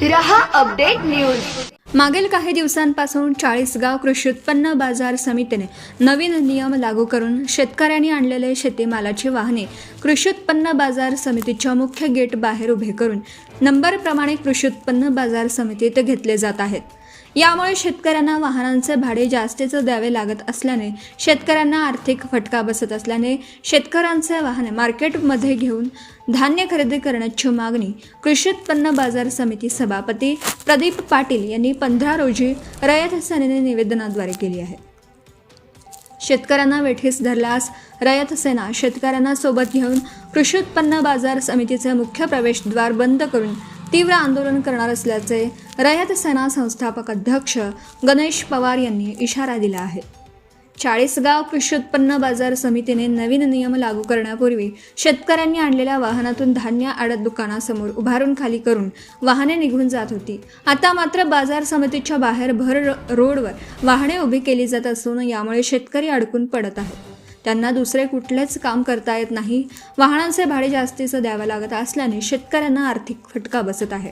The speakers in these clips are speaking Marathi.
रहा अपडेट न्यूज। मागील काही दिवसांपासून चाळीसगाव कृषी उत्पन्न बाजार समितीने नवीन नियम लागू करून शेतकऱ्यांनी आणलेले शेतीमालाची वाहने कृषी उत्पन्न बाजार समितीच्या मुख्य गेट बाहेर उभे करून नंबरप्रमाणे कृषी उत्पन्न बाजार समितीत घेतले जात आहेत। यामुळे शेतकऱ्यांना वाहनांचे भाडे जास्तीचे द्यावे लागत असल्याने शेतकऱ्यांना आर्थिक फटका बसत असल्याने शेतकऱ्यांचे वाहने मार्केटमध्ये घेऊन धान्य खरेदी करण्याची मागणी कृषी उत्पन्न बाजार समिती सभापती प्रदीप पाटील यांनी 15 रोजी रयत सेनेने निवेदनाद्वारे केली आहे। शेतकऱ्यांना वेठीस धरल्यास रयत सेना शेतकऱ्यांना सोबत घेऊन कृषी उत्पन्न बाजार समितीचे मुख्य प्रवेशद्वार बंद करून तीव्र आंदोलन करणार असल्याचे रयत सेना संस्थापक अध्यक्ष गणेश पवार यांनी इशारा दिला आहे। चाळीसगाव कृषी उत्पन्न बाजार समितीने नवीन नियम लागू करण्यापूर्वी शेतकऱ्यांनी आणलेल्या वाहनातून धान्य आडत दुकानासमोर उभारून खाली करून वाहने निघून जात होती। आता मात्र बाजार समितीच्या बाहेर भर रोडवर वाहने उभी केली जात असून यामुळे शेतकरी अडकून पडत आहेत। त्यांना दुसरे कुठलेच काम करता येत नाही। वाहनांचे भाडे जास्तीचे द्यावे लागत असल्याने शेतकऱ्यांना आर्थिक फटका बसत आहे।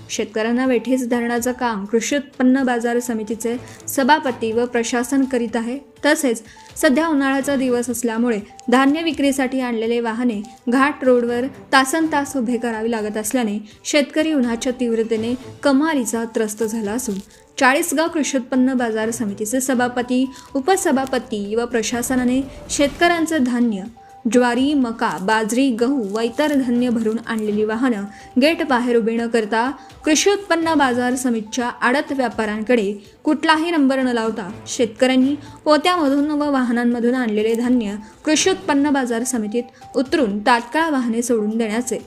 शेतकऱ्यांना वेठीस धरण्याचं काम कृषी उत्पन्न बाजार समितीचे सभापती व प्रशासन करीत आहे। तसेच सध्या उन्हाळ्याचा दिवस असल्यामुळे धान्य विक्रीसाठी आणलेले वाहने घाट रोडवर तासनतास उभे करावी लागत असल्याने शेतकरी उन्हाच्या तीव्रतेने कमालीचा त्रस्त झाला असून चाळीसगाव कृषी उत्पन्न बाजार समितीचे सभापती, उपसभापती व प्रशासनाने शेतकऱ्यांचे धान्य, ज्वारी, मका, बाजरी, गहू व इतर धान्य भरून आणलेली वाहनं गेट बाहेर उभे न करता कृषी उत्पन्न बाजार समितीच्या आडत व्यापाऱ्यांकडे कुठलाही नंबर न लावता शेतकऱ्यांनी पोत्यामधून व वाहनांमधून आणलेले धान्य कृषी उत्पन्न बाजार समितीत उतरून तात्काळ वाहने सोडून देण्याचे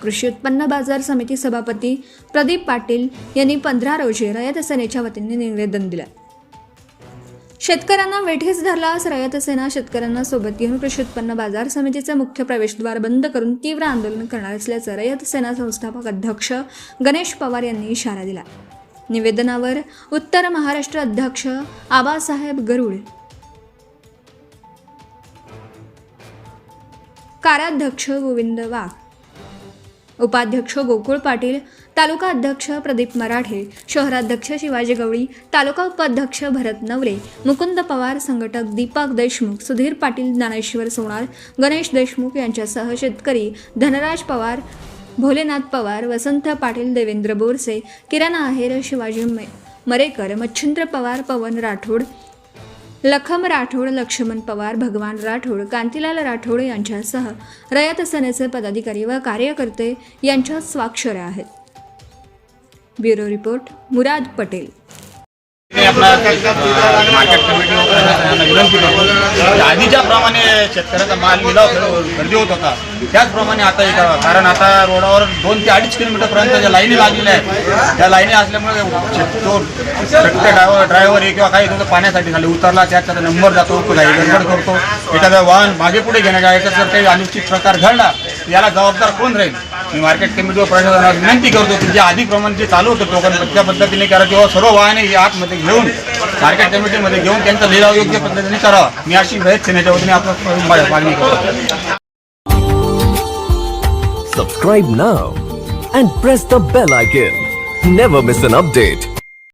कृषी उत्पन्न बाजार समिती सभापती प्रदीप पाटील यांनी 15 रोजी रयत सेनेच्या वतीने निवेदन दिले। शेतकऱ्यांना वेठीस धरल्यास रयत सेना शेतकऱ्यांना सोबत घेऊन कृषी उत्पन्न बाजार समितीचे मुख्य प्रवेशद्वार बंद करून तीव्र आंदोलन करणार असल्याचं रयत सेना संस्थापक अध्यक्ष गणेश पवार यांनी इशारा दिला। निवेदनावर उत्तर महाराष्ट्र अध्यक्ष आबासाहेब गरुड, कार्याध्यक्ष गोविंद वाघ, उपाध्यक्ष गोकुळ पाटील, तालुका अध्यक्ष प्रदीप मराठे, शहराध्यक्ष शिवाजी गवळी, तालुका उपाध्यक्ष भरत नवरे, मुकुंद पवार, संघटक दीपक देशमुख, सुधीर पाटील, ज्ञानेश्वर सोनार, गणेश देशमुख यांच्यासह शेतकरी धनराज पवार, भोलेनाथ पवार, वसंत पाटील, देवेंद्र बोरसे, किरण आहेर, शिवाजी मरेकर, मच्छिंद्र पवार, पवन राठोड, लखम राठोड, लक्ष्मण पवार, भगवान राठोड, कांतीलाल राठोड यांच्यासह रयत सेनेचे पदाधिकारी व कार्यकर्ते यांच्या स्वाक्षऱ्या आहेत। ब्युरो रिपोर्ट मुराद पटेल। आधीच्या प्रमाणे शेतकऱ्याचा माल लिलाव खरेदी होत होता त्याचप्रमाणे आता कारण आता रोडावर 2 ते 2.5 किलोमीटरपर्यंत ज्या लाईनी लागलेल्या आहेत त्या लाईनी असल्यामुळे ड्रायव्हर किंवा काही पाण्यासाठी खाली उतरला त्याचा नंबर जातो, गडबड करतो, एखादं वाहन मागे पुढे घेण्याच्या याच्यात जर काही अनुचित प्रकार घडला याला जबाबदार कोण राहील? मी मार्केट कमिटीवर प्रशासनाला विनंती करतो की जे आधीप्रमाणे जे चालू होतं लोकांना त्या पद्धतीने करा किंवा सर्व वाहने आतमध्ये घेऊन मार्केट कमिटीमध्ये घेऊन त्यांचा लिलाव योग्य पद्धतीने करावा। मी अशी रयत सेनेच्या वतीने आपलं मागणी करतो। Subscribe now and press the bell icon. Never miss an update.